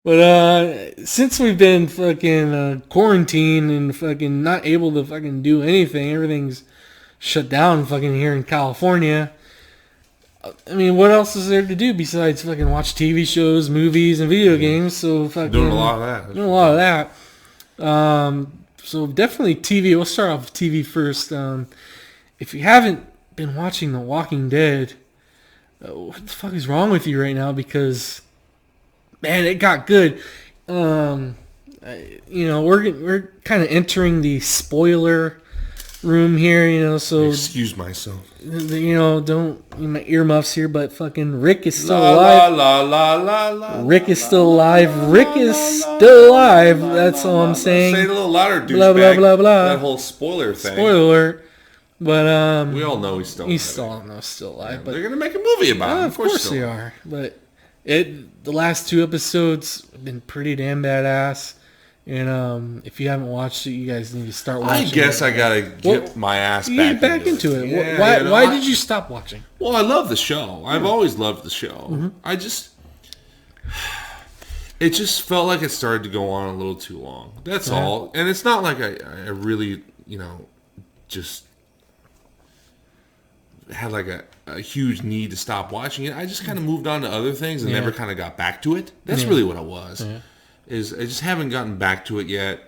But since we've been fucking quarantined and fucking not able to fucking do anything, everything's shut down fucking here in California. I mean, what else is there to do besides fucking watch TV shows, movies, and video games? So fucking Doing a lot of that. Doing a lot of that. So definitely TV. We'll start off with TV first. If you haven't been watching The Walking Dead, what the fuck is wrong with you right now? Because man, it got good. We're kind of entering the spoiler room here, so excuse myself. Don't my earmuffs here, but fucking Rick is still alive. Rick is still alive. Rick is still alive. That's all I'm saying. Say it a little louder, douchebag. Blah blah blah blah. That whole spoiler thing. Spoiler. But we all know he's still alive. Still alive. Yeah, but they're gonna make a movie about him. Of course they are. But the last 2 episodes have been pretty damn badass. And if you haven't watched it, you guys need to start watching. I guess I gotta get my ass back into it. Yeah, why did you stop watching? Well, I love the show. I've always loved the show. Mm-hmm. It just felt like it started to go on a little too long. That's all. And it's not like I really, just had like a huge need to stop watching it. I just kind of moved on to other things and never kind of got back to it. That's really what it was. Yeah. Is I just haven't gotten back to it yet.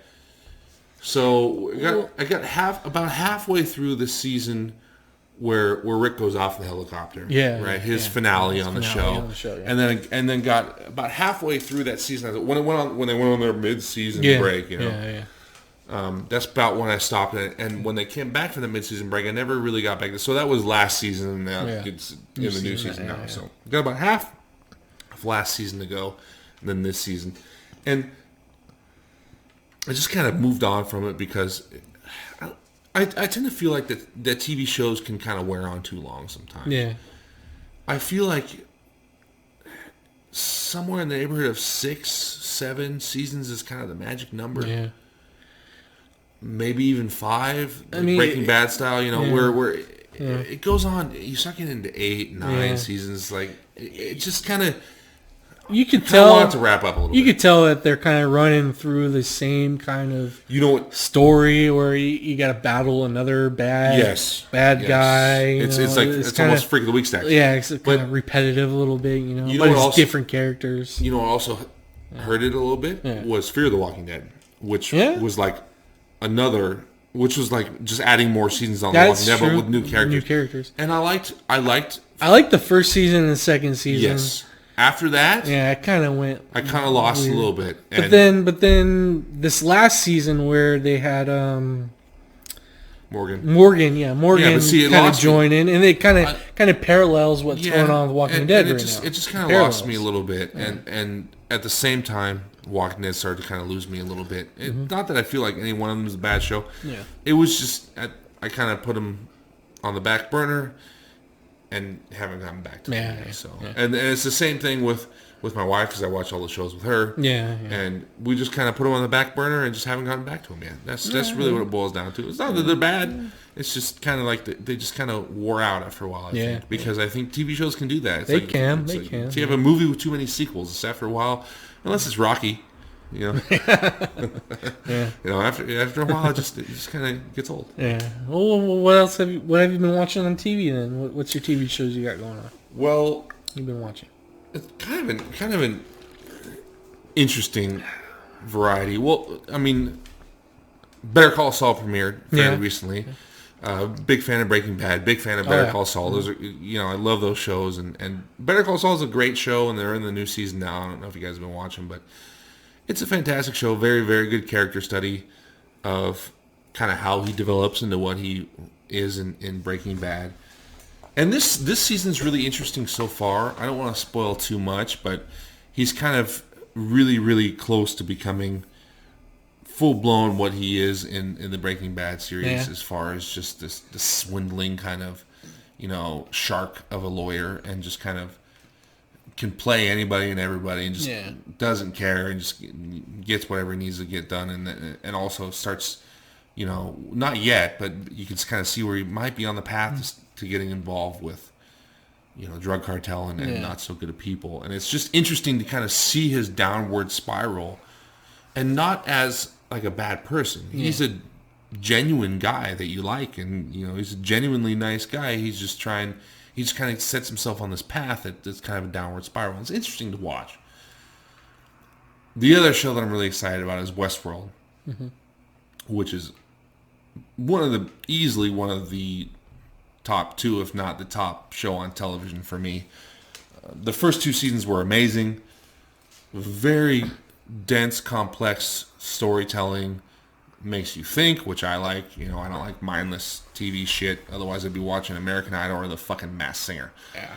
So I got about halfway through the season where Rick goes off the helicopter. Yeah. Right. His finale on the show. Yeah. And then got about halfway through that season when they went on their mid-season break. That's about when I stopped it. And when they came back from the mid-season break, I never really got back. So that was last season, and it's in the new season now. So got about half of last season to go, and then this season. And I just kind of moved on from it because I tend to feel like that TV shows can kind of wear on too long sometimes. Yeah. I feel like somewhere in the neighborhood of 6-7 seasons is kind of the magic number. Yeah. Maybe even 5, Breaking Bad style, where it goes on. You start getting into 8-9 seasons. Like it just kind of. You could tell. I want it to wrap up a little bit. You could tell that they're kind of running through the same kind of story where you got to battle another bad guy. It's almost Freak of the Week style. Yeah, it's kind of repetitive a little bit, but it's different characters. Also hurt it a little bit was Fear of the Walking Dead, which was like which was like just adding more seasons on The Walking Dead, but with new characters. And I liked the first season and the second season. Yes. After that, I kind of lost weird. A little bit. But then this last season where they had Morgan kind of join in, and it kind of parallels what's going on with Walking Dead right now. It just kind of lost me a little bit, and at the same time, Walking Dead started to kind of lose me a little bit. Not that I feel like any one of them is a bad show. Yeah. It was just I kind of put them on the back burner. And haven't gotten back to it. So, and it's the same thing with my wife because I watch all the shows with her. Yeah. And we just kind of put them on the back burner and just haven't gotten back to them yet. That's really what it boils down to. It's not that they're bad. It's just kind of like they just kind of wore out after a while. I think, because I think TV shows can do that. They can. So you have a movie with too many sequels. It's after a while, unless it's Rocky. After a while, it just kind of gets old. Yeah. Well, what else have you been watching on TV then? What's your TV shows you got going on? Well, you've been watching. It's kind of an interesting variety. Well, I mean, Better Call Saul premiered fairly recently. Big fan of Breaking Bad. Big fan of Better Call Saul. Those are, I love those shows. And Better Call Saul is a great show, and they're in the new season now. I don't know if you guys have been watching, but it's a fantastic show. Very, very good character study of kind of how he develops into what he is in Breaking Bad. And this season's really interesting so far. I don't want to spoil too much, but he's kind of really, really close to becoming full-blown what he is in the Breaking Bad series as far as just this swindling kind of, shark of a lawyer and just kind of can play anybody and everybody and just doesn't care and just gets whatever he needs to get done and also starts, not yet, but you can kind of see where he might be on the path to getting involved with drug cartel and not so good at people. And it's just interesting to kind of see his downward spiral, and not as like a bad person. He's a genuine guy that you like, and he's a genuinely nice guy. He just kind of sets himself on this path that's kind of a downward spiral. It's interesting to watch. The other show that I'm really excited about is Westworld, which is easily one of the top 2, if not the top show on television for me. The first 2 seasons were amazing. Very dense, complex storytelling. Makes you think, which I like. I don't like mindless TV shit. Otherwise, I'd be watching American Idol or the fucking Masked Singer. Yeah.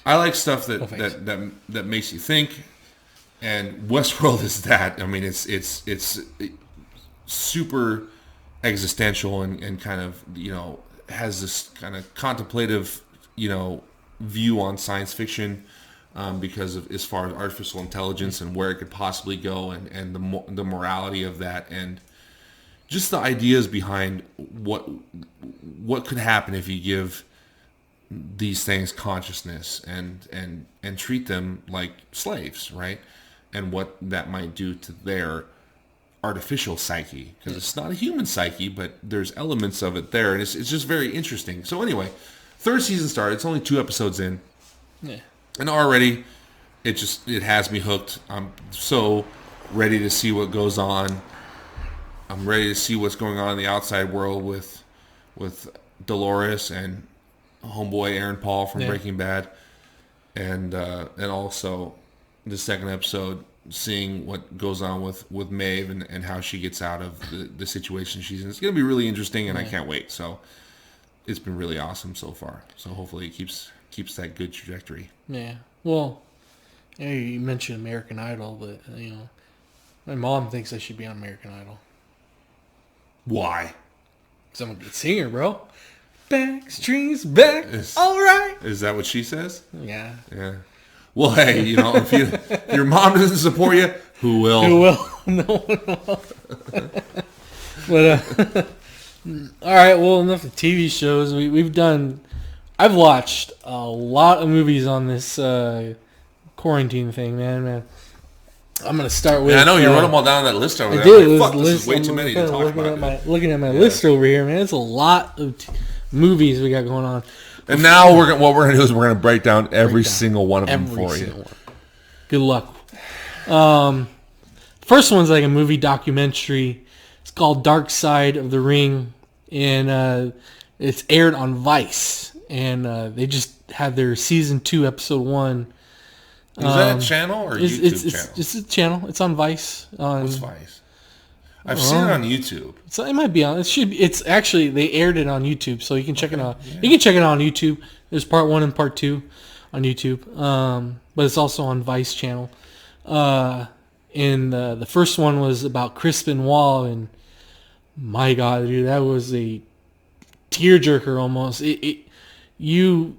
I like stuff that makes you think. And Westworld is that. I mean, it's super existential and kind of, has this kind of contemplative, view on science fiction, because of as far as artificial intelligence and where it could possibly go, and the morality of that, and just the ideas behind what could happen if you give these things consciousness and treat them like slaves, right? And what that might do to their artificial psyche, because it's not a human psyche, but there's elements of it there, and it's just very interesting. So anyway, 3rd season started. It's only 2 episodes in, and already it has me hooked. I'm so ready to see what goes on. I'm ready to see what's going on in the outside world with Dolores and homeboy Aaron Paul from Breaking Bad, and also the 2nd episode, seeing what goes on with Maeve and how she gets out of the situation she's in. It's going to be really interesting, and I can't wait. So it's been really awesome so far. So hopefully it keeps that good trajectory. Yeah. Well, you mentioned American Idol, but my mom thinks I should be on American Idol. Why? Because I'm a good singer, bro. Backstreet's back. All right. Is that what she says? Yeah. Yeah. Well, hey, if your mom doesn't support you, who will? Who will? No one will. But all right. Well, enough of TV shows. I've watched a lot of movies on this quarantine thing, man. I'm gonna start with. Yeah, I know you wrote them all down on that list over there. I did. Like, fuck, this is way too many to talk about. Looking at my list over here, man. It's a lot of movies we got going on. And now what we're gonna do is we're gonna break down every single one of them for you. One. Good luck. First one's like a movie documentary. It's called Dark Side of the Ring, and it's aired on Vice. And they just had their season 2, episode 1. Is that a channel or YouTube channel? It's a channel. It's on Vice. What's Vice? I've seen it on YouTube. So it might be on. It's actually, they aired it on YouTube, so you can check it out. Yeah. You can check it out on YouTube. There's part 1 and part 2 on YouTube, but it's also on Vice channel. And the first one was about Chris Benoit, and my God, dude, that was a tearjerker almost. If you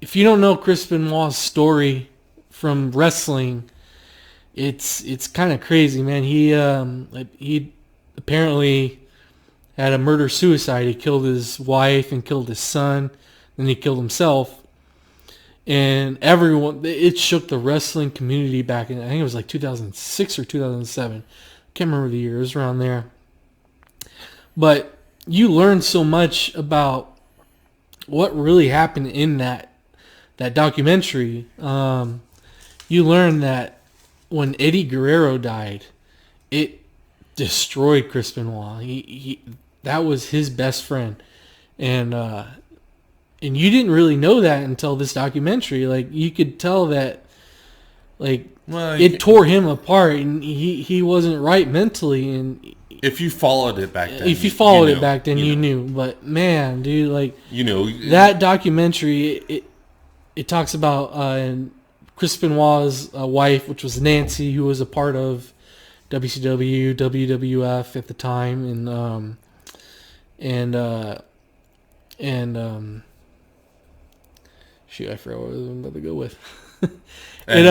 don't know Chris Benoit's story from wrestling, it's kind of crazy, man. He apparently had a murder-suicide. He killed his wife and killed his son. Then he killed himself. And it shook the wrestling community back in, I think it was like 2006 or 2007. Can't remember the year. It was around there. But you learn so much about what really happened in that documentary. You learn that when Eddie Guerrero died, it destroyed Chris Benoit. He that was his best friend, and you didn't really know that until this documentary. Like, you could tell that, like, it tore him apart, and he wasn't right mentally. And if you followed it back then, you knew. But man, dude, like, you that documentary, it talks about Chris Benoit's wife, which was Nancy, who was a part of WCW, WWF at the time, and shoot, I forgot what I was about to go with. It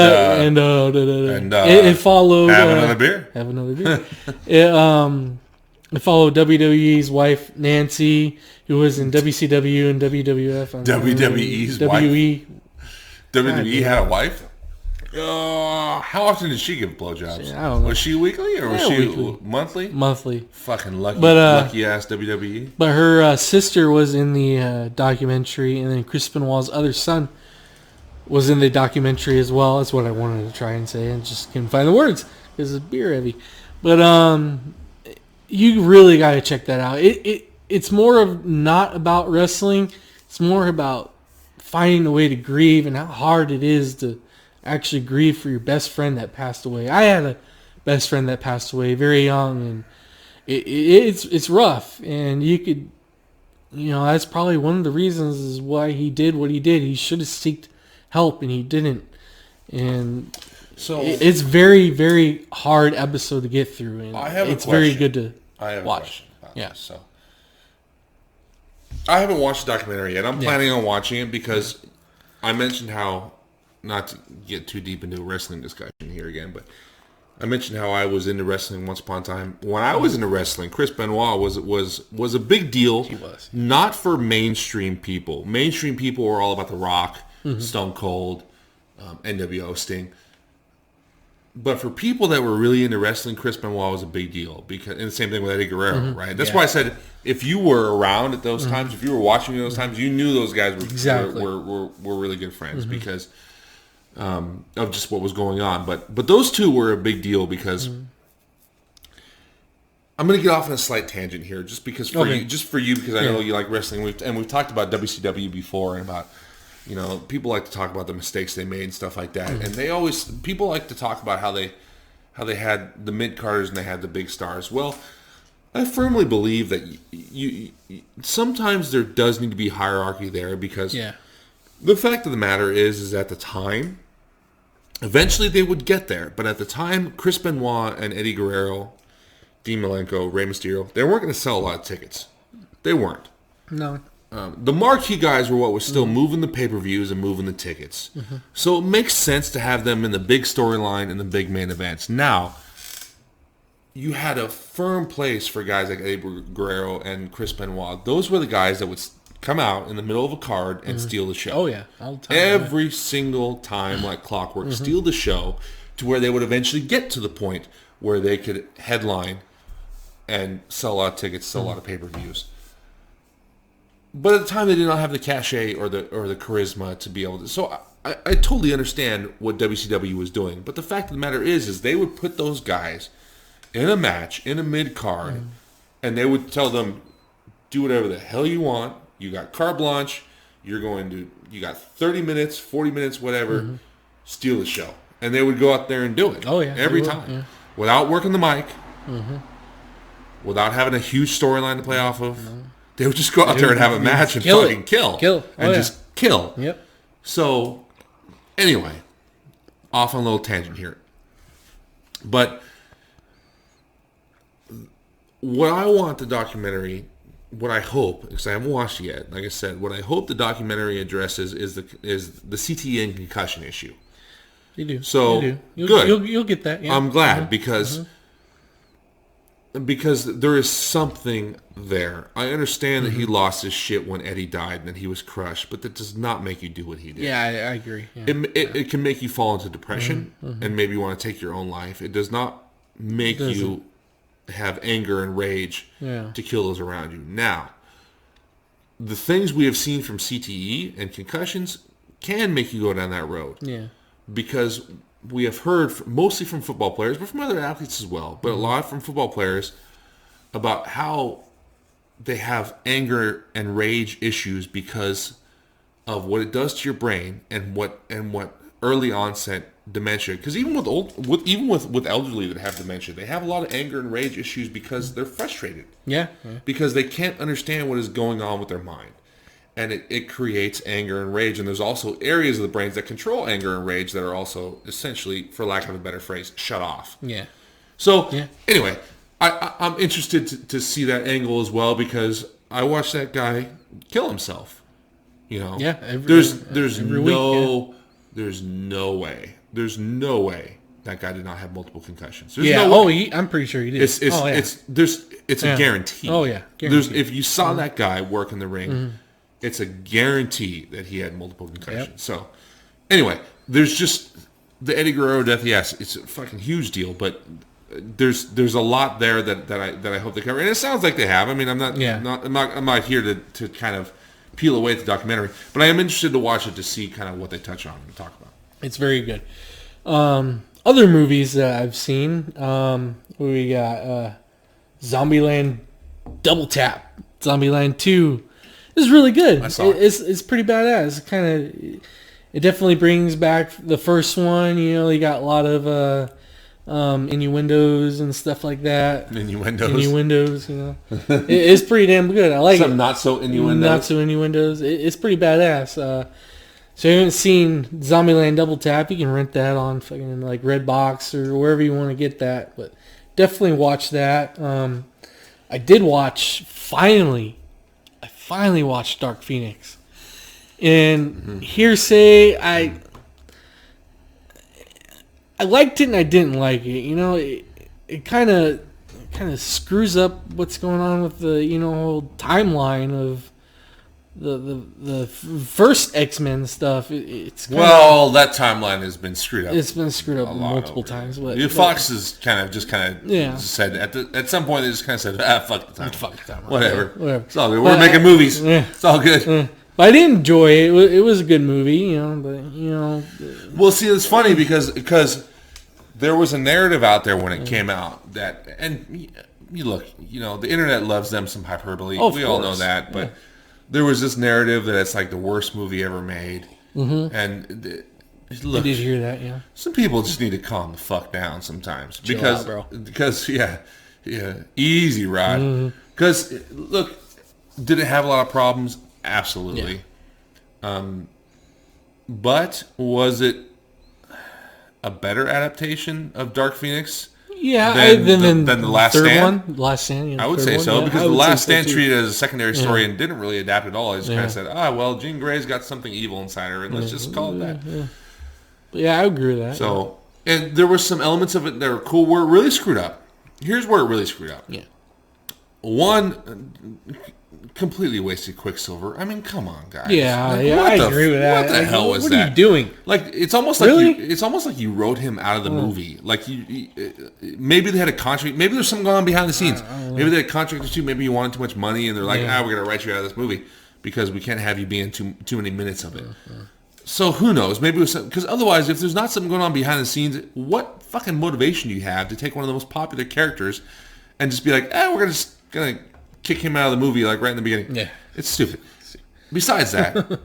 followed. Have another beer. Have another beer. It followed WWE's wife Nancy, who was in WCW and WWF. WWE's wife. WWE had a wife? How often did she give blowjobs? I don't know. Was she weekly or was she weekly. monthly? Monthly. Fucking lucky, But, lucky ass WWE. But her sister was in the documentary, and then Chris Benoit's other son was in the documentary as well. That's what I wanted to try and say, and just couldn't find the words because it's beer heavy. But you really got to check that out. It's more of not about wrestling. It's more about finding a way to grieve and how hard it is to actually grieve for your best friend that passed away. I had a best friend that passed away very young, and it's rough. And you could, that's probably one of the reasons is why he did what he did. He should have sought help, and he didn't. And so it's very, very hard episode to get through, and it's very good to watch. Yeah. So I haven't watched the documentary yet. I'm planning on watching it because I mentioned how, not to get too deep into a wrestling discussion here again, but I mentioned how I was into wrestling once upon a time. When I was into wrestling, Chris Benoit was a big deal. He was. Not for mainstream people. Mainstream people were all about The Rock, Stone Cold, NWO, Sting. But for people that were really into wrestling, Chris Benoit was a big deal. And the same thing with Eddie Guerrero, right? That's why I said if you were around at those times, if you were watching those times, you knew those guys were really good friends because of just what was going on. But those two were a big deal because I'm going to get off on a slight tangent here, just because for you, because I know you like wrestling. We've talked about WCW before and about. People like to talk about the mistakes they made and stuff like that, and people like to talk about how they had the mid-carders and they had the big stars. Well, I firmly believe that you sometimes there does need to be hierarchy there because the fact of the matter is at the time, eventually they would get there, but at the time, Chris Benoit and Eddie Guerrero, Dean Malenko, Rey Mysterio, they weren't going to sell a lot of tickets. They weren't. No. The marquee guys were what was still moving the pay-per-views and moving the tickets. So it makes sense to have them in the big storyline and the big main events. Now, you had a firm place for guys like Eddie Guerrero and Chris Benoit. Those were the guys that would come out in the middle of a card and steal the show. Oh, yeah. All the time. Every single time, like clockwork, steal the show to where they would eventually get to the point where they could headline and sell a lot of tickets, sell a lot of pay-per-views. But at the time, they did not have the cachet or the charisma to be able to. So I totally understand what WCW was doing. But the fact of the matter is they would put those guys in a match, in a mid-card, and they would tell them, do whatever the hell you want. You got carte blanche. You got 30 minutes, 40 minutes, whatever. Steal the show. And they would go out there and do it. Oh, yeah. Every time. Without working the mic. Without having a huge storyline to play off of. They would just go out there and have a match and fucking kill. And just kill. Yep. So, anyway, off on a little tangent here. But what I want the documentary, what I hope, because I haven't watched it yet, like I said, what I hope the documentary addresses is the CTE and concussion issue. You do. So, you do. Good. You'll get that. Yeah. I'm glad because there is something there. I understand that he lost his shit when Eddie died and that he was crushed, but that does not make you do what he did. Yeah, I agree. Yeah. It can make you fall into depression and maybe want to take your own life. It does not make you have anger and rage to kill those around you. Now, the things we have seen from CTE and concussions can make you go down that road. Yeah. Because we have heard, mostly from football players, but from other athletes as well, but a lot from football players, about how they have anger and rage issues because of what it does to your brain and what early onset dementia. Because even with elderly that have dementia, they have a lot of anger and rage issues because they're frustrated. Yeah. Because they can't understand what is going on with their mind. And it creates anger and rage. And there's also areas of the brains that control anger and rage that are also essentially, for lack of a better phrase, shut off. Yeah. So, anyway, I'm interested to see that angle as well because I watched that guy kill himself. Yeah. There's no way that guy did not have multiple concussions. There's no way. I'm pretty sure he did. It's a guarantee. Oh, yeah. Guaranteed. If you saw that guy work in the ring, it's a guarantee that he had multiple concussions. So, Anyway, there's just the Eddie Guerrero death. Yes, it's a fucking huge deal, but there's a lot there that I hope they cover, and it sounds like they have. I mean, I'm not here to kind of peel away the documentary, but I am interested to watch it to see kind of what they touch on and talk about. It's very good. Other movies that I've seen, we got Zombieland Double Tap. Zombieland 2 is really good. I saw it. It's pretty badass. It definitely brings back the first one. You know, you got a lot of innuendos and stuff like that. Innuendos, you know. It's pretty damn good. I like Some it. not so innuendos. It's pretty badass. So if you haven't seen Zombieland Double Tap, you can rent that on fucking like Redbox or wherever you want to get that. But definitely watch that. I did watch I finally watched Dark Phoenix. And hearsay, I liked it and I didn't like it. You know, it kind of screws up what's going on with the whole timeline of the first X-Men stuff. That timeline has been screwed up. It's been screwed up multiple times. But Fox has kind of said at some point they just kind of said, fuck the timeline. Whatever. It's all good. We're making movies. Yeah. It's all good. But I did enjoy it. It was a good movie, you know. But well, see, it's funny because there was a narrative out there when it came out that, and you look, the internet loves them some hyperbole. We all know that, but there was this narrative that it's like the worst movie ever made. Mm-hmm. And look, I did hear that. Yeah, some people just need to calm the fuck down sometimes. Chill out, bro. Because easy, Rod. Because look, did it have a lot of problems? Absolutely. Yeah. But was it a better adaptation of Dark Phoenix? Yeah, than the Last Stand? One? Last Stand, I would say so, because the Last Stand treated it as a secondary story and didn't really adapt at all. It just kind of said, Jean Grey's got something evil inside her, and let's just call it that. Yeah, I agree with that. So, and there were some elements of it that were cool where it really screwed up. Here's where it really screwed up. Yeah. One, completely wasted Quicksilver. I mean, come on, guys. Yeah, I agree with that. What the hell was that? What are you doing? Like, it's almost like you wrote him out of the movie. Like, maybe they had a contract. Maybe there's something going on behind the scenes. Maybe they had a contract with you. Maybe you wanted too much money, and they're like, we're gonna write you out of this movie because we can't have you be in too many minutes of it. So who knows? Maybe it was because otherwise, if there's not something going on behind the scenes, what fucking motivation do you have to take one of the most popular characters and just be like, we're gonna kick him out of the movie like right in the beginning? Yeah, it's stupid. Besides that,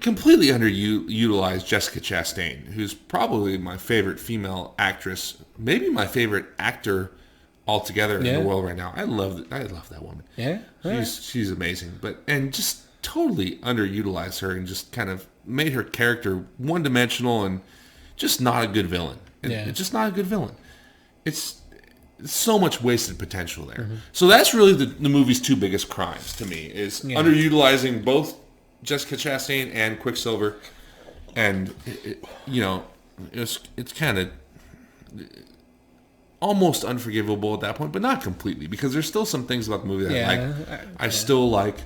completely underutilized Jessica Chastain, who's probably my favorite female actress, maybe my favorite actor altogether in the world right now. I love that woman. Yeah, she's amazing, and just totally underutilized her and just kind of made her character one-dimensional and just not a good villain. It's just not a good villain. It's so much wasted potential there. Mm-hmm. So that's really the movie's two biggest crimes to me is underutilizing both Jessica Chastain and Quicksilver, and it's kind of almost unforgivable at that point, but not completely because there's still some things about the movie that I like.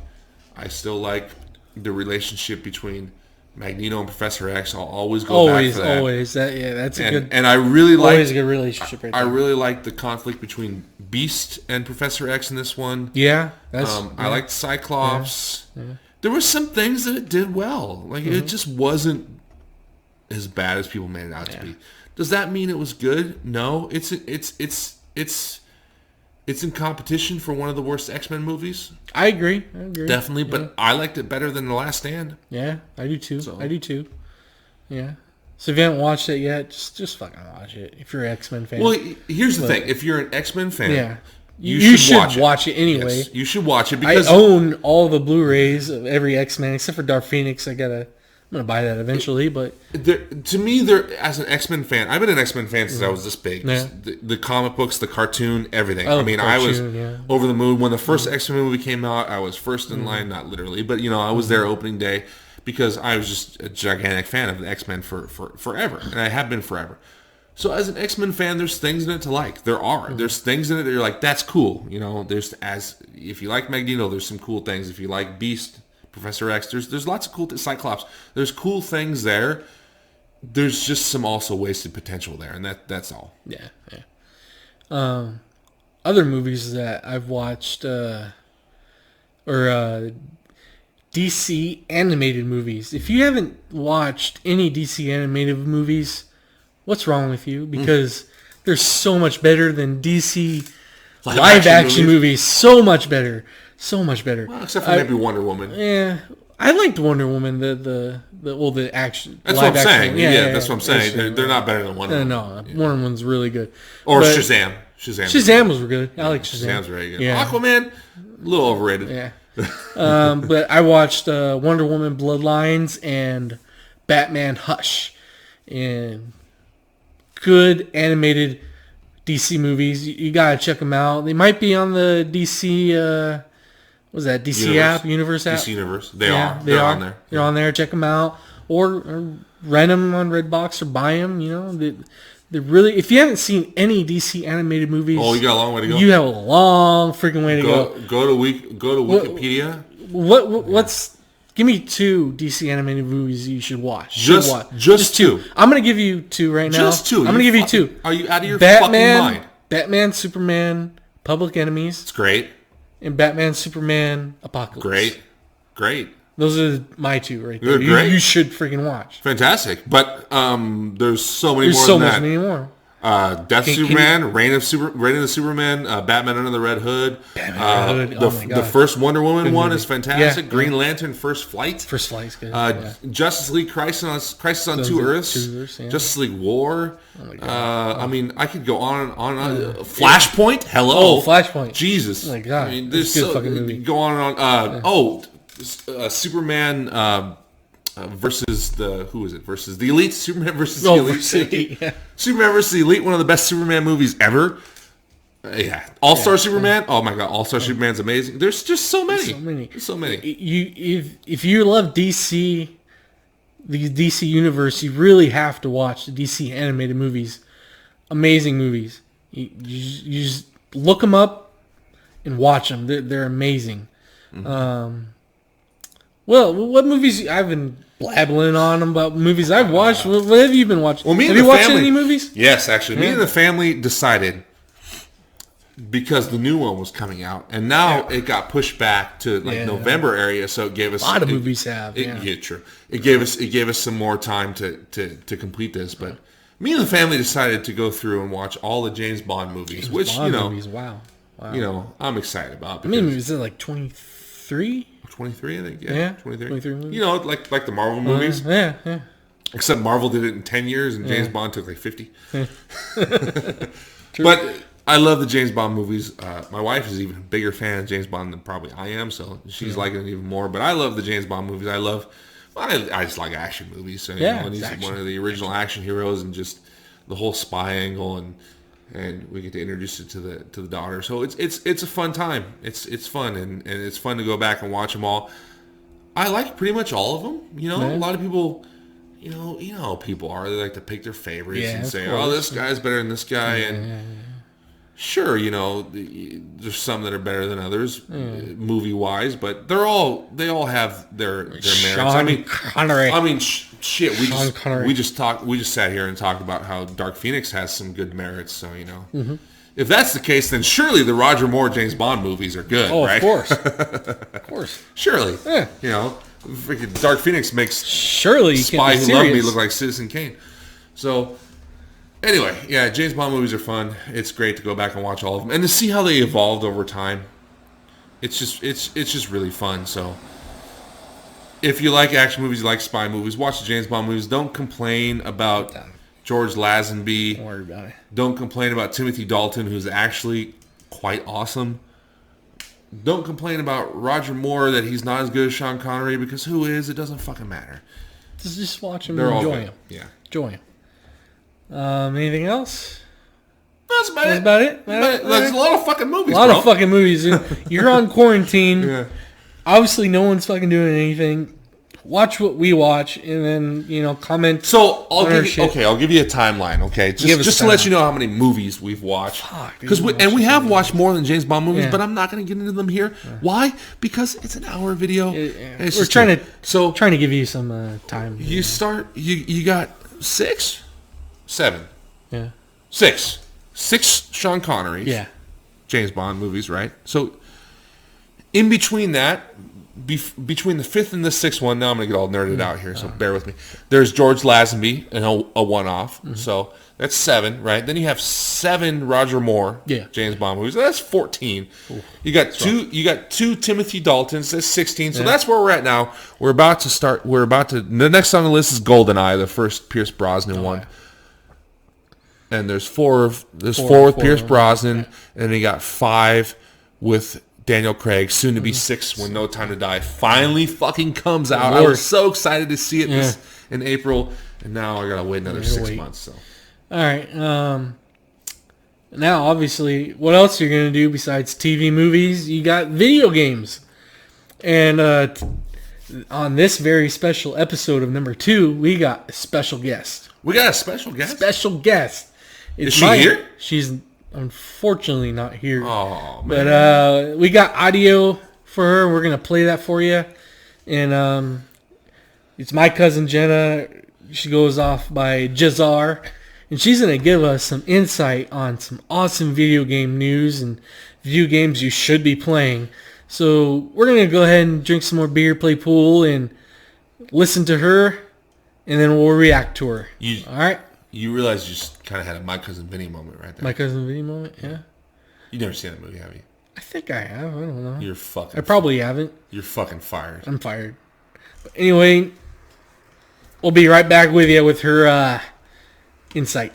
I still like the relationship between Magneto and Professor X. I'll always go back to that. Always. That's a good. And I really like always a good relationship. Right I really like the conflict between Beast and Professor X in this one. Yeah, I liked Cyclops. Yeah. There were some things that it did well. Like it just wasn't as bad as people made it out to be. Does that mean it was good? No. It's in competition for one of the worst X-Men movies. I agree. Definitely, but I liked it better than The Last Stand. Yeah, I do too. Yeah. So if you haven't watched it yet, just fucking watch it. If you're an X-Men fan. Well, here's the thing. If you're an X-Men fan, you should watch it anyway. Yes, you should watch it because I own all the Blu-rays of every X-Men except for Dark Phoenix. I'm gonna buy that eventually, but to me, as an X-Men fan, I've been an X-Men fan since I was this big. Yeah. The comic books, the cartoon, everything. I mean, I was over the moon when the first X-Men movie came out. I was first in line, not literally, but I was there opening day because I was just a gigantic fan of the X-Men for forever, and I have been forever. So as an X-Men fan, there's things in it to like. There's things in it that you're like, that's cool. If you like Magneto, there's some cool things. If you like Beast, Professor X. There's lots of cool Cyclops. There's cool things there. There's just some also wasted potential there, and that's all. Yeah. Other movies that I've watched DC animated movies. If you haven't watched any DC animated movies, what's wrong with you? Because they're so much better than DC live action movies. So much better. Well, except for maybe Wonder Woman. Yeah. I liked Wonder Woman, the action. That's what I'm saying. Yeah, that's what I'm saying. They're not better than Wonder Woman. No, Wonder Woman's really good. Or Shazam. Shazam was good. I like Shazam. Shazam's very good. Yeah. Aquaman, a little overrated. Yeah. But I watched Wonder Woman Bloodlines and Batman Hush. And good animated DC movies. You gotta check them out. They might be on the DC... What's that? DC Universe app? DC Universe. They're on there. They're on there. Check them out. Or rent them on Redbox or buy them. You know, they're really... If you haven't seen any DC animated movies... Oh, you got a long way to go? You have a long freaking way to go. Go to Wikipedia. What's... Give me 2 DC animated movies you should watch. Just two. I'm going to give you 2 right now. Just 2. I'm going to give you 2. Are you out of your fucking mind? Batman, Superman, Public Enemies. It's great. And Batman, Superman, Apocalypse. Great. Those are my 2 right there. Great. You should freaking watch. Fantastic. But there's so many There's more so than much that. many more. Death Superman, Reign of the Superman, Batman Under the Red Hood. The first Wonder Woman one is fantastic. Green Lantern, First Flight. First Flight's good. Justice League Crisis on Two Earths. Justice League War. Oh my God. I mean, I could go on and on. Flashpoint. Hello. Oh, Flashpoint. Jesus. Oh my God. I mean, there's good fucking movie. Go on and on. Superman. Versus the versus the Elite. Superman versus the Elite. Superman versus the Elite, one of the best Superman movies ever. All-Star Superman. Oh my God, All-Star Superman's amazing. There's just so many. So many. If you love DC, the DC universe, you really have to watch the DC animated movies. Amazing movies. You just look them up and watch them. They're amazing. Mm-hmm. Well, what movies? I've been blabbling on about movies I've watched. What have you been watching? Well, have you watched any movies? Yes, actually. Me and the family decided, because the new one was coming out, and now it got pushed back to November area, so it gave us... A lot of movies have. True. It gave us some more time to complete this, but me and the family decided to go through and watch all the James Bond movies, movies, wow. I'm excited about. How many movies? Is it like 23? 23, I think. Yeah, 23 movies. Like the Marvel movies. Yeah. Except Marvel did it in 10 years, and James Bond took like 50. But I love the James Bond movies. My wife is even a bigger fan of James Bond than probably I am, so she's liking it even more. But I love the James Bond movies. I just like action movies. So, and he's one of the original action heroes, and just the whole spy angle, and we get to introduce it to the daughter. So it's a fun time. It's fun, and it's fun to go back and watch them all. I like pretty much all of them. A lot of people, you know how people are. They like to pick their favorites and say, "Oh, this guy's better than this guy." And sure, there's some that are better than others, movie wise, but they all have their merits. Connery. Shit. We just sat here and talked about how Dark Phoenix has some good merits. So if that's the case, then surely the Roger Moore James Bond movies are good, right? Of course. Surely, freaking Dark Phoenix makes Spy Who Loved Me look like Citizen Kane. So. Anyway, James Bond movies are fun. It's great to go back and watch all of them and to see how they evolved over time. It's just really fun. So, if you like action movies, you like spy movies, watch the James Bond movies. Don't complain about George Lazenby. Don't worry about it. Don't complain about Timothy Dalton, who's actually quite awesome. Don't complain about Roger Moore that he's not as good as Sean Connery, because who is? It doesn't fucking matter. Just watch him and enjoy him. Yeah. Enjoy him. Anything else? That's about it. There's a lot of fucking movies, of fucking movies. You're on quarantine. Obviously, no one's fucking doing anything. watch what we watch, and then comment. So I'll I'll give you a timeline. Okay, just to let you know how many movies we've watched. Because we have watched more than James Bond movies, but I'm not going to get into them here. Yeah. Why? Because it's an hour video. We're trying to give you some time. You start. You got 6, 7. Yeah. 6 Sean Connerys. Yeah. James Bond movies, right? So in between that. Between the 5th and the 6th one, now I'm going to get all nerded out here, so bear with me. There's George Lazenby, and a one-off, so that's 7, right? Then you have 7 Roger Moore James Bond movies. So that's 14. Ooh, you got two Timothy Daltons. That's 16. So that's where we're at now. We're about to start. The next on the list is GoldenEye, the first Pierce Brosnan one. And there's four with Pierce Brosnan, and you got 5 with Daniel Craig, soon to be 6 when No Time to Die finally fucking comes out. I was so excited to see it in April, and now I gotta wait another 6 months. So, all right. Now, obviously, what else you're gonna do besides TV, movies? You got video games, and on this very special episode of number 2, we got a special guest. We got a special guest. Is she here? She's unfortunately not here. Oh, man. But we got audio for her. We're going to play that for you. And it's my cousin Jenna. She goes off by Jeznar. And she's going to give us some insight on some awesome video game news and video games you should be playing. So we're going to go ahead and drink some more beer, play pool, and listen to her. And then we'll react to her. All right? You realize you just kind of had a My Cousin Vinny moment right there. My Cousin Vinny moment, yeah. You never seen that movie, have you? I think I have. I don't know. You're fucking. I probably haven't. You're fucking fired. I'm fired. But anyway, we'll be right back with you with her insight.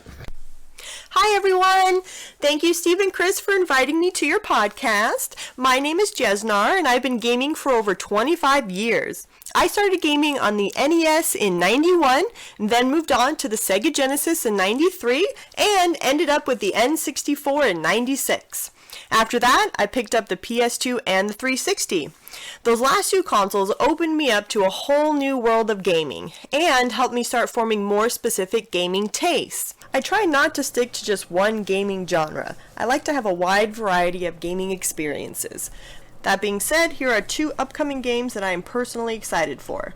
Hi, everyone. Thank you, Steve and Chris, for inviting me to your podcast. My name is Jeznar, and I've been gaming for over 25 years. I started gaming on the NES in 91, then moved on to the Sega Genesis in 93, and ended up with the N64 in 96. After that, I picked up the PS2 and the 360. Those last 2 consoles opened me up to a whole new world of gaming, and helped me start forming more specific gaming tastes. I try not to stick to just one gaming genre. I like to have a wide variety of gaming experiences. That being said, here are 2 upcoming games that I am personally excited for.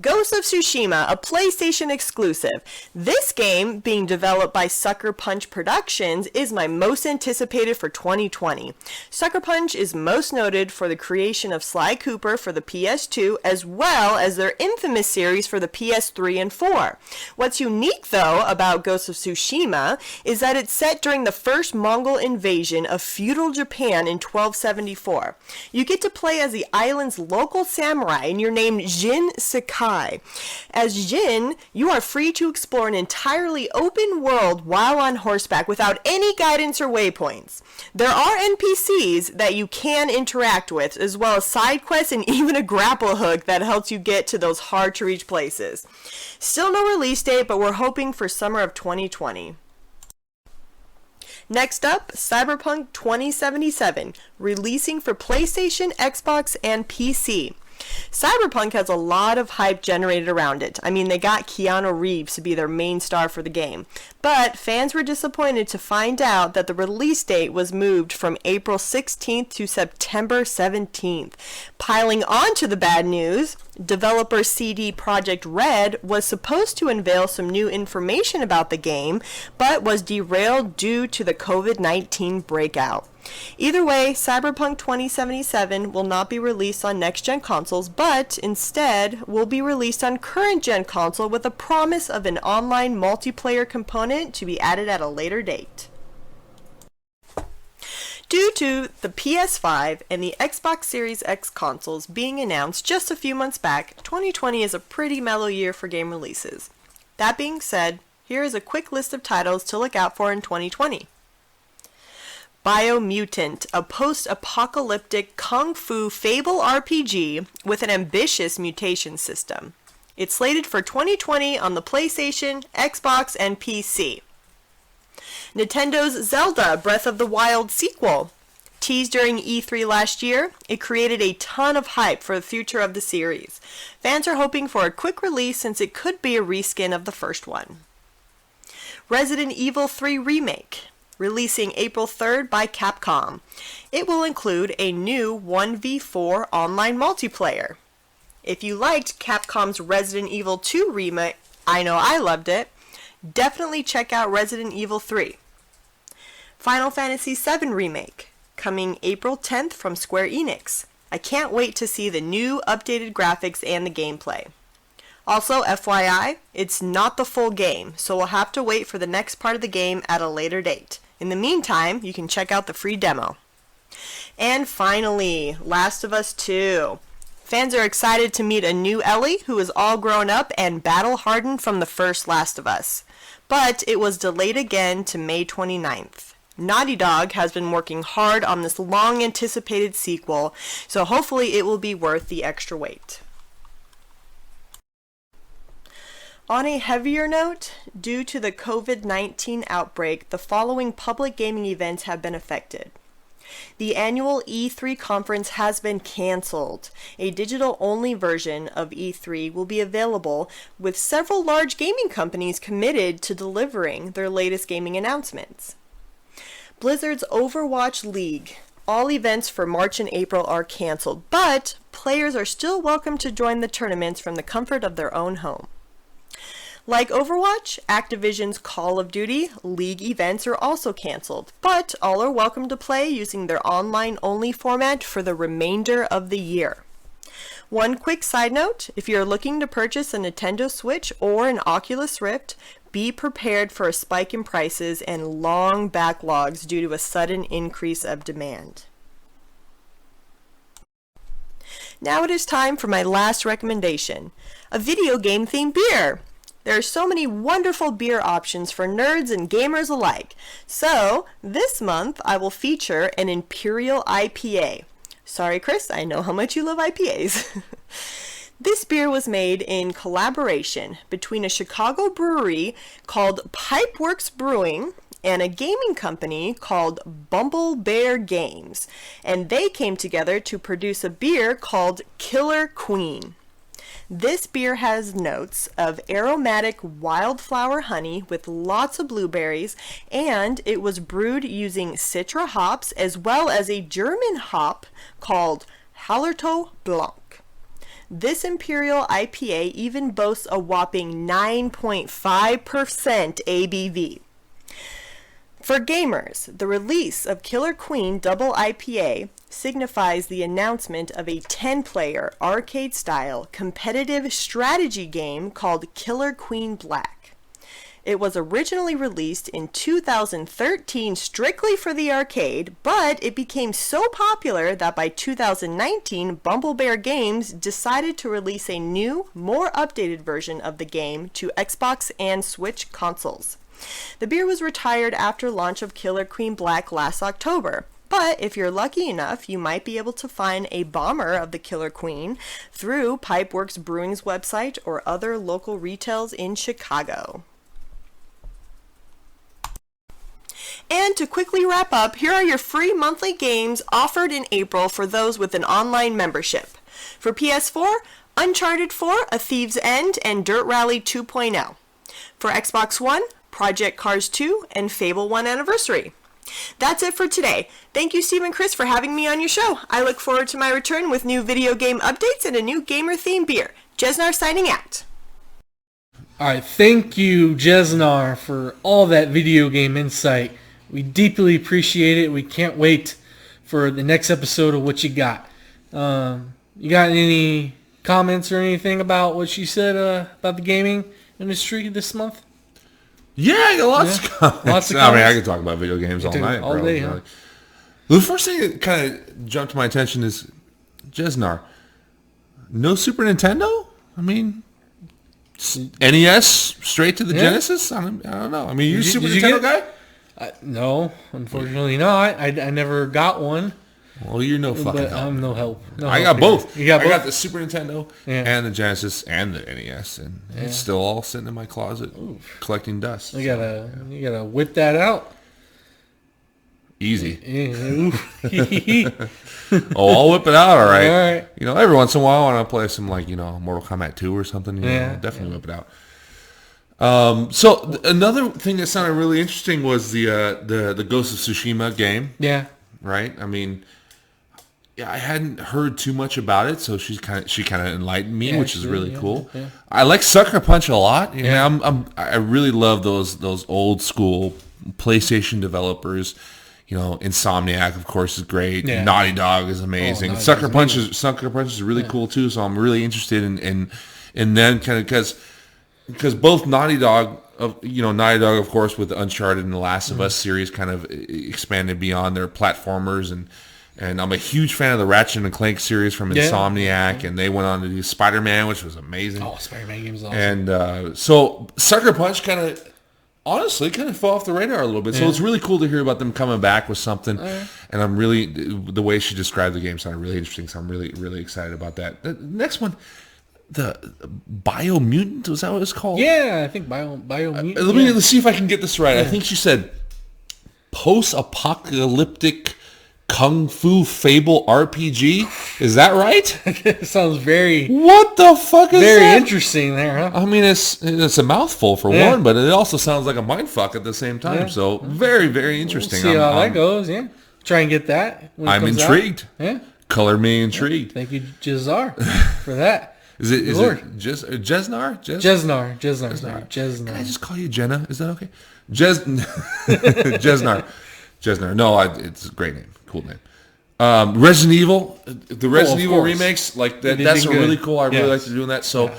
Ghost of Tsushima, a PlayStation exclusive. This game, being developed by Sucker Punch Productions, is my most anticipated for 2020. Sucker Punch is most noted for the creation of Sly Cooper for the PS2, as well as their infamous series for the PS3 and 4. What's unique, though, about Ghost of Tsushima is that it's set during the first Mongol invasion of feudal Japan in 1274. You get to play as the island's local samurai, and you're named Jin Sakai. As Jin, you are free to explore an entirely open world while on horseback without any guidance or waypoints. There are NPCs that you can interact with, as well as side quests and even a grapple hook that helps you get to those hard to reach places. Still no release date, but we're hoping for summer of 2020. Next up, Cyberpunk 2077, releasing for PlayStation, Xbox, and PC. Cyberpunk has a lot of hype generated around it. I mean, they got Keanu Reeves to be their main star for the game. But fans were disappointed to find out that the release date was moved from April 16th to September 17th. Piling on to the bad news, developer CD Projekt Red was supposed to unveil some new information about the game, but was derailed due to the COVID-19 breakout. Either way, Cyberpunk 2077 will not be released on next-gen consoles, but instead will be released on current-gen console with a promise of an online multiplayer component to be added at a later date. Due to the PS5 and the Xbox Series X consoles being announced just a few months back, 2020 is a pretty mellow year for game releases. That being said, here is a quick list of titles to look out for in 2020. Biomutant, a post-apocalyptic kung fu fable RPG with an ambitious mutation system. It's slated for 2020 on the PlayStation, Xbox, and PC. Nintendo's Zelda Breath of the Wild sequel. Teased during E3 last year, it created a ton of hype for the future of the series. Fans are hoping for a quick release since it could be a reskin of the first one. Resident Evil 3 Remake, releasing April 3rd by Capcom. It will include a new 1v4 online multiplayer. If you liked Capcom's Resident Evil 2 remake, I know I loved it, definitely check out Resident Evil 3. Final Fantasy VII Remake, coming April 10th from Square Enix. I can't wait to see the new updated graphics and the gameplay. Also, FYI, it's not the full game, so we'll have to wait for the next part of the game at a later date. In the meantime, you can check out the free demo. And finally, Last of Us 2. Fans are excited to meet a new Ellie who is all grown up and battle-hardened from the first Last of Us. But it was delayed again to May 29th. Naughty Dog has been working hard on this long-anticipated sequel, so hopefully it will be worth the extra wait. On a heavier note, due to the COVID-19 outbreak, the following public gaming events have been affected. The annual E3 conference has been canceled. A digital-only version of E3 will be available, with several large gaming companies committed to delivering their latest gaming announcements. Blizzard's Overwatch League. All events for March and April are canceled, but players are still welcome to join the tournaments from the comfort of their own home. Like Overwatch, Activision's Call of Duty League events are also canceled, but all are welcome to play using their online-only format for the remainder of the year. One quick side note, if you're looking to purchase a Nintendo Switch or an Oculus Rift, be prepared for a spike in prices and long backlogs due to a sudden increase of demand. Now it is time for my last recommendation, a video game themed beer. There are so many wonderful beer options for nerds and gamers alike. So, this month I will feature an Imperial IPA. Sorry, Chris, I know how much you love IPAs. This beer was made in collaboration between a Chicago brewery called Pipeworks Brewing and a gaming company called Bumble Bear Games. And they came together to produce a beer called Killer Queen. This beer has notes of aromatic wildflower honey with lots of blueberries, and it was brewed using Citra hops as well as a German hop called Hallertau Blanc. This Imperial IPA even boasts a whopping 9.5% ABV. For gamers, the release of Killer Queen Double IPA signifies the announcement of a 10-player arcade-style competitive strategy game called Killer Queen Black. It was originally released in 2013 strictly for the arcade, but it became so popular that by 2019, Bumble Bear Games decided to release a new, more updated version of the game to Xbox and Switch consoles. The beer was retired after launch of Killer Queen Black last October, but if you're lucky enough, you might be able to find a bomber of the Killer Queen through Pipeworks Brewing's website or other local retails in Chicago. And to quickly wrap up, here are your free monthly games offered in April for those with an online membership. For PS4, Uncharted 4, A Thief's End, and Dirt Rally 2.0. For Xbox One, Project Cars 2, and Fable 1 Anniversary. That's it for today. Thank you, Steve and Chris, for having me on your show. I look forward to my return with new video game updates and a new gamer-themed beer. Jeznar signing out. All right, thank you, Jeznar, for all that video game insight. We deeply appreciate it. We can't wait for the next episode of what you got. You got any comments or anything about what she said about the gaming industry this month? Yeah, I got lots of comments. Lots of I mean, I comments? could talk about video games all night. all bro. day, huh? The first thing that kind of jumped to my attention is Jeznar. No Super Nintendo? I mean, NES straight to the Genesis? I don't know. I mean, you a Super Nintendo guy? No, unfortunately not. I never got one. Well, you're no fucking But help. I'm no help. No I help got both. here. You got both? I got the Super Nintendo Yeah. and the Genesis and the NES, and it's still all sitting in my closet collecting dust. You gotta whip that out. Easy. Yeah. Oh, I'll whip it out. All right. All right. You know, every once in a while, I want to play some like Mortal Kombat 2 or something. Yeah. Definitely whip it out. Another thing that sounded really interesting was the Ghost of Tsushima game. Yeah. Right. I mean, yeah, I hadn't heard too much about it, so she kind of enlightened me, which is really cool. Yeah. I like Sucker Punch a lot. Yeah. I really love those old school PlayStation developers. Insomniac, of course, is great. Yeah. Naughty Dog is amazing. Naughty Sucker Dog's Punch is really cool too. So I'm really interested in them kind of because both Naughty Dog, of course, with the Uncharted and the Last of Us series, kind of expanded beyond their platformers, and I'm a huge fan of the Ratchet and Clank series from Insomniac, and they went on to do Spider-Man, which was amazing. Oh, Spider-Man game is awesome. And so Sucker Punch honestly kind of fell off the radar a little bit. So it's really cool to hear about them coming back with something. And I'm really, the way she described the game sounded really interesting. So I'm really, really excited about that. The next one, the Biomutant, was that what it was called? Yeah, I think Biomutant. Let's see if I can get this right. I think she said post-apocalyptic Kung Fu Fable RPG. Is that right? It sounds very... What the fuck is very that? interesting there, huh? I mean, it's a mouthful for one, but it also sounds like a mindfuck at the same time. Yeah. So very, very interesting. We'll see how that goes, yeah. Try and get that when it I'm comes intrigued. Out. Yeah. Color me intrigued. Thank you, Jeznar, for that. Is it Jeznar? Jeznar. Can I just call you Jenna? Is that okay? Jeznar. Jeznar. No, it's a great name. Cool name. Resident Evil, the Resident Evil remakes, like that's really cool. I really like doing that. So,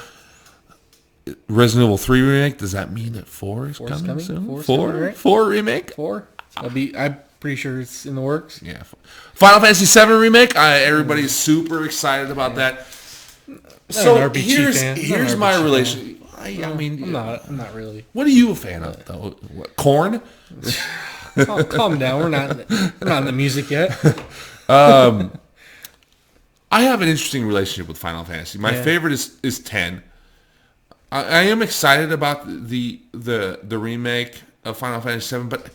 Resident Evil 3 remake. Does that mean that 4 is coming soon? 4 remake. 4. I'm pretty sure it's in the works. Yeah. Final Fantasy 7 remake. Everybody's super excited about that. So here's my relation. I mean, I'm not really. What are you a fan of though? Corn? Calm down. We're not in the music yet. I have an interesting relationship with Final Fantasy. My favorite is 10. I am excited about the remake of Final Fantasy 7, but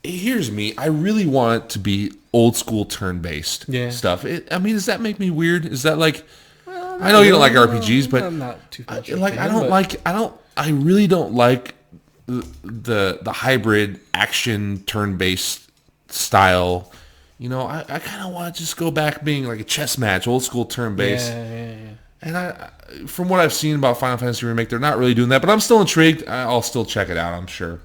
here's me. I really want it to be old school turn-based stuff. Does that make me weird? Is that like... I know you don't like RPGs, but I'm not too much I really don't like the hybrid action turn-based style. I kind of want to just go back being like a chess match, old school turn-based. Yeah. And from what I've seen about Final Fantasy Remake, they're not really doing that, but I'm still intrigued. I'll still check it out, I'm sure.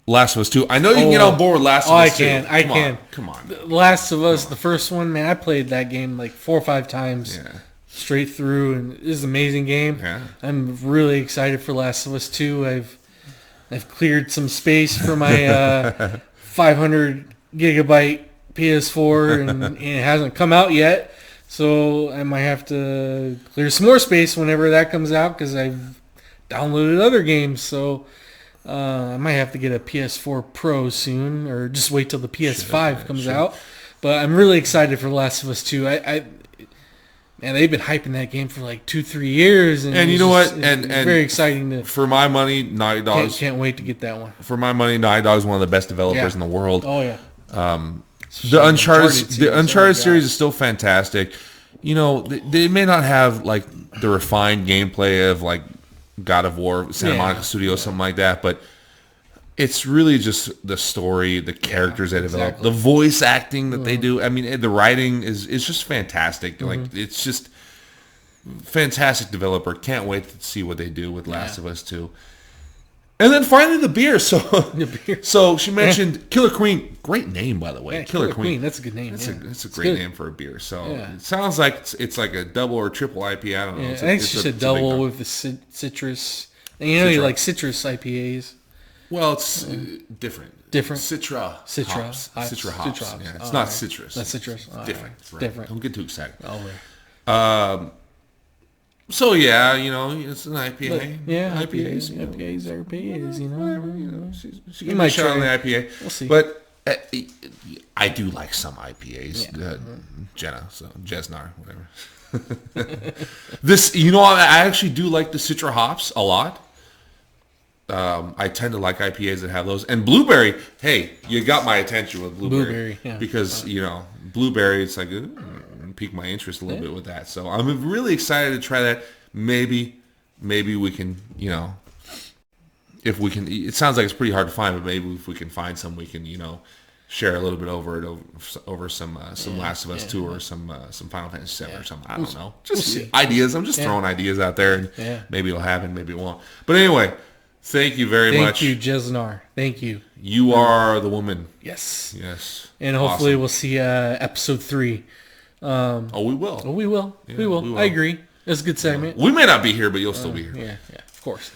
Last of Us 2. I know you can get on board with Last of Us 2. I can. Come on. Last of Us, the first one, man, I played that game like 4 or 5 times straight through, and it is an amazing game. Yeah. I'm really excited for Last of Us 2. I've cleared some space for my 500 gigabyte PS4, and it hasn't come out yet, so I might have to clear some more space whenever that comes out because I've downloaded other games, so... I might have to get a PS4 Pro soon, or just wait till the PS5 comes out. But I'm really excited for The Last of Us 2. Man, they've been hyping that game for like 2-3 years, and you know what? It's very exciting to. For my money, Naughty Dog can't wait to get that one. For my money, Naughty Dog is one of the best developers in the world. Oh yeah. The Uncharted series is still fantastic. They may not have like the refined gameplay of like God of War, Santa Monica Studios, something like that, but it's really just the story, the characters they develop, the voice acting that they do. I mean, the writing is just fantastic. Like, it's just fantastic developer. Can't wait to see what they do with Last of Us 2. And then finally the beer. So she mentioned Killer Queen. Great name, by the way. Killer Queen. That's a good name. It's a great name for a beer. So it sounds like it's like a double or triple IPA. I don't know. I think she said double with the citrus. And you like citrus IPAs. Well, it's different. Citra hops. Citra hops. Yeah, it's not citrus. That's citrus. It's different. Right. Different. Don't get too excited. Oh, right. So it's an IPA. IPAs. She can shut on the IPA. We'll see. But I do like some IPAs. Jeznar, whatever. I actually do like the Citra hops a lot. I tend to like IPAs that have those. And blueberry, hey, you got my attention with blueberry. Blueberry, yeah. Because, blueberry, it's like, pique my interest a little bit with that. So I'm really excited to try that. Maybe we can, if we can, it sounds like it's pretty hard to find, but maybe if we can find some, we can, share a little bit over some Last of Us 2 or some Final Fantasy 7 or something. I don't know. Just ideas. I'm just throwing ideas out there, and maybe it'll happen, maybe it won't. But anyway, thank you very much. Thank you, Jeznar. Thank you. You are the woman. Yes. Yes. And hopefully we'll see episode 3. We will. Oh, we will. Yeah, we will. I agree. It's a good segment. We may not be here, but you'll still be here. Yeah, of course.